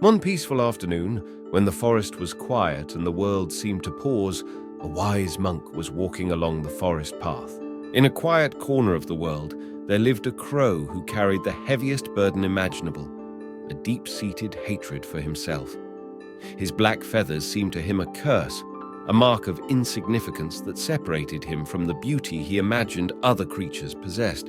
One peaceful afternoon, when the forest was quiet and the world seemed to pause, a wise monk was walking along the forest path. In a quiet corner of the world, there lived a crow who carried the heaviest burden imaginable, a deep-seated hatred for himself. His black feathers seemed to him a curse, a mark of insignificance that separated him from the beauty he imagined other creatures possessed.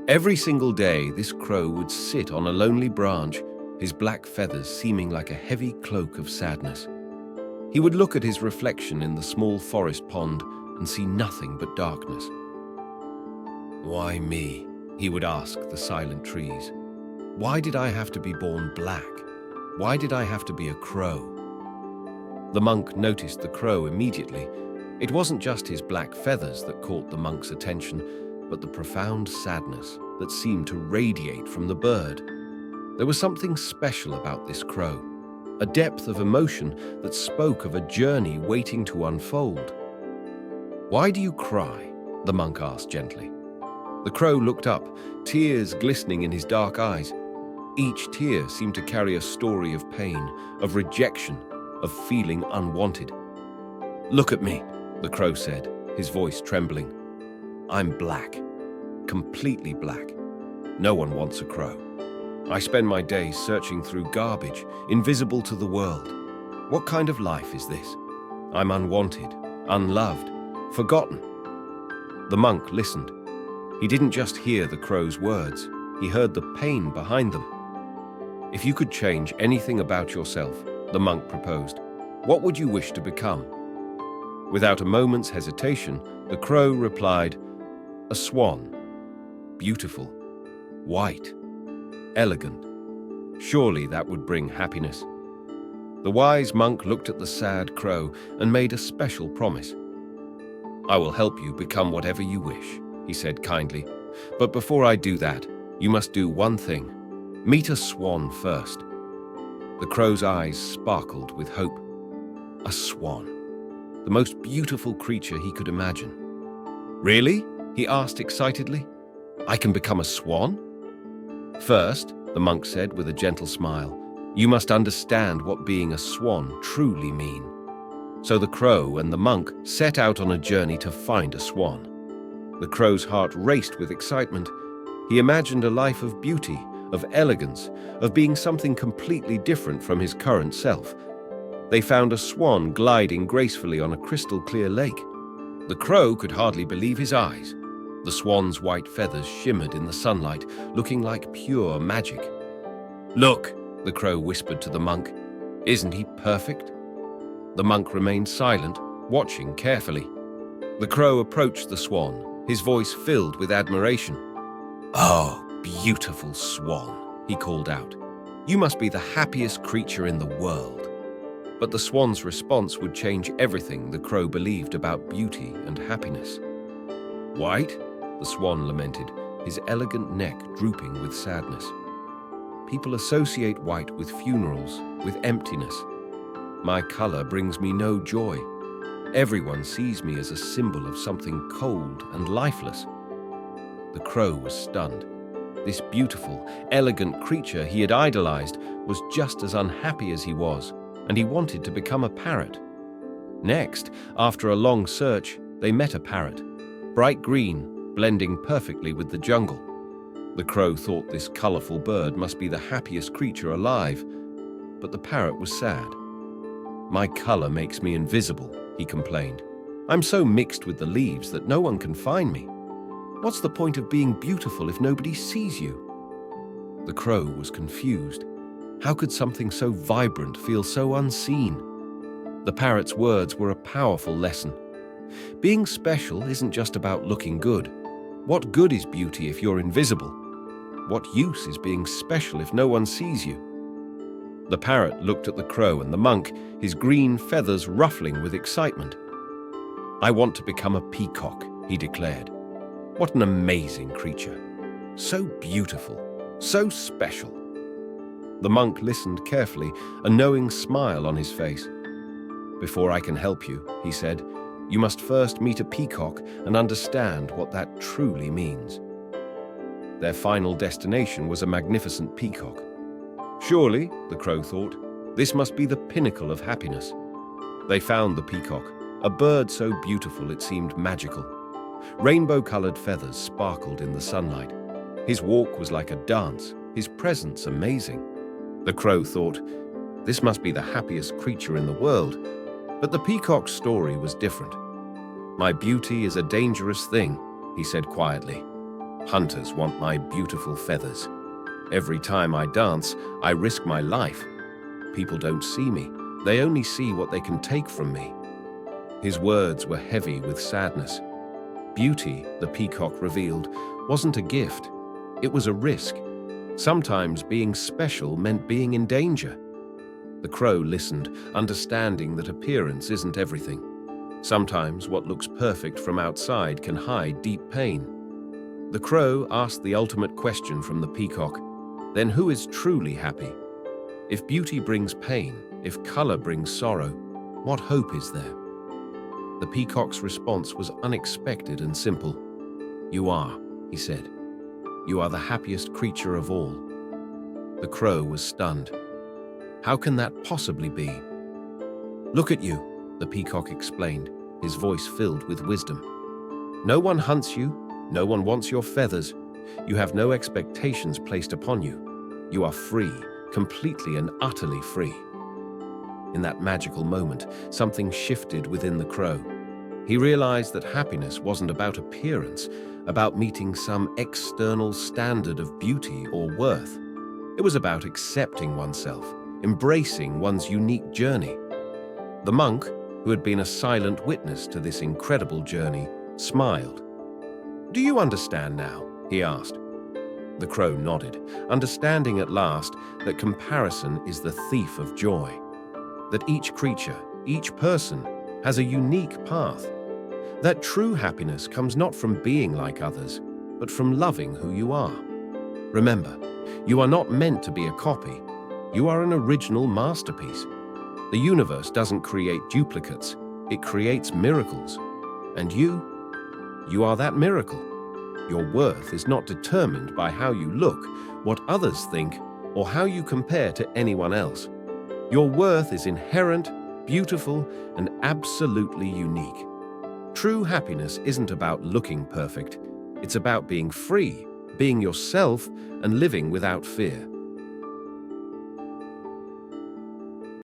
Every single day, this crow would sit on a lonely branch, his black feathers seeming like a heavy cloak of sadness. He would look at his reflection in the small forest pond and see nothing but darkness. "Why me?" he would ask the silent trees. "Why did I have to be born black? Why did I have to be a crow?" The monk noticed the crow immediately. It wasn't just his black feathers that caught the monk's attention, but the profound sadness that seemed to radiate from the bird. There was something special about this crow, a depth of emotion that spoke of a journey waiting to unfold. "Why do you cry?" the monk asked gently. The crow looked up, tears glistening in his dark eyes. Each tear seemed to carry a story of pain, of rejection, of feeling unwanted. "Look at me," the crow said, his voice trembling. "I'm black, completely black. No one wants a crow. I spend my days searching through garbage, invisible to the world. What kind of life is this? I'm unwanted, unloved, forgotten." The monk listened. He didn't just hear the crow's words, he heard the pain behind them. "If you could change anything about yourself," the monk proposed, "what would you wish to become?" Without a moment's hesitation, the crow replied, "A swan. Beautiful, white, elegant. Surely that would bring happiness." The wise monk looked at the sad crow and made a special promise. "I will help you become whatever you wish," he said kindly. "But before I do that, you must do one thing. Meet a swan first." The crow's eyes sparkled with hope. A swan, the most beautiful creature he could imagine. "Really?" he asked excitedly. "I can become a swan?" "First," the monk said with a gentle smile, "you must understand what being a swan truly means." So the crow and the monk set out on a journey to find a swan. The crow's heart raced with excitement. He imagined a life of beauty, of elegance, of being something completely different from his current self. They found a swan gliding gracefully on a crystal-clear lake. The crow could hardly believe his eyes. The swan's white feathers shimmered in the sunlight, looking like pure magic. "Look," the crow whispered to the monk. "Isn't he perfect?" The monk remained silent, watching carefully. The crow approached the swan, his voice filled with admiration. "Oh, beautiful swan," he called out. "You must be the happiest creature in the world." But the swan's response would change everything the crow believed about beauty and happiness. "White?" the swan lamented, his elegant neck drooping with sadness. "People associate white with funerals, with emptiness. My color brings me no joy. Everyone sees me as a symbol of something cold and lifeless." The crow was stunned. This beautiful, elegant creature he had idolized was just as unhappy as he was, and he wanted to become a parrot. Next, after a long search, they met a parrot, bright green, blending perfectly with the jungle. The crow thought this colorful bird must be the happiest creature alive, but the parrot was sad. "My color makes me invisible," he complained. "I'm so mixed with the leaves that no one can find me. What's the point of being beautiful if nobody sees you?" The crow was confused. How could something so vibrant feel so unseen? The parrot's words were a powerful lesson. Being special isn't just about looking good. What good is beauty if you're invisible? What use is being special if no one sees you? The parrot looked at the crow and the monk, his green feathers ruffling with excitement. "I want to become a peacock," he declared. "What an amazing creature. So beautiful, so special." The monk listened carefully, a knowing smile on his face. "Before I can help you," he said, "you must first meet a peacock and understand what that truly means." Their final destination was a magnificent peacock. Surely, the crow thought, this must be the pinnacle of happiness. They found the peacock, a bird so beautiful it seemed magical. Rainbow-colored feathers sparkled in the sunlight. His walk was like a dance, his presence amazing. The crow thought, this must be the happiest creature in the world. But the peacock's story was different. My beauty is a dangerous thing, he said quietly. Hunters want my beautiful feathers. Every time I dance, I risk my life. People don't see me. They only see what they can take from me. His words were heavy with sadness. Beauty, the peacock revealed, wasn't a gift. It was a risk. Sometimes being special meant being in danger. The crow listened, understanding that appearance isn't everything. Sometimes what looks perfect from outside can hide deep pain. The crow asked the ultimate question from the peacock, then who is truly happy? If beauty brings pain, if color brings sorrow, what hope is there? The peacock's response was unexpected and simple. You are, he said. You are the happiest creature of all. The crow was stunned. How can that possibly be? Look at you, the peacock explained, his voice filled with wisdom. No one hunts you, no one wants your feathers. You have no expectations placed upon you. You are free, completely and utterly free. In that magical moment, something shifted within the crow. He realized that happiness wasn't about appearance, about meeting some external standard of beauty or worth. It was about accepting oneself, embracing one's unique journey. The monk, who had been a silent witness to this incredible journey, smiled. Do you understand now? He asked. The crow nodded, understanding at last that comparison is the thief of joy. That each creature, each person, has a unique path. That true happiness comes not from being like others, but from loving who you are. Remember, you are not meant to be a copy. You are an original masterpiece. The universe doesn't create duplicates, it creates miracles. And you are that miracle. Your worth is not determined by how you look, what others think, or how you compare to anyone else. Your worth is inherent, beautiful, and absolutely unique. True happiness isn't about looking perfect. It's about being free, being yourself, and living without fear.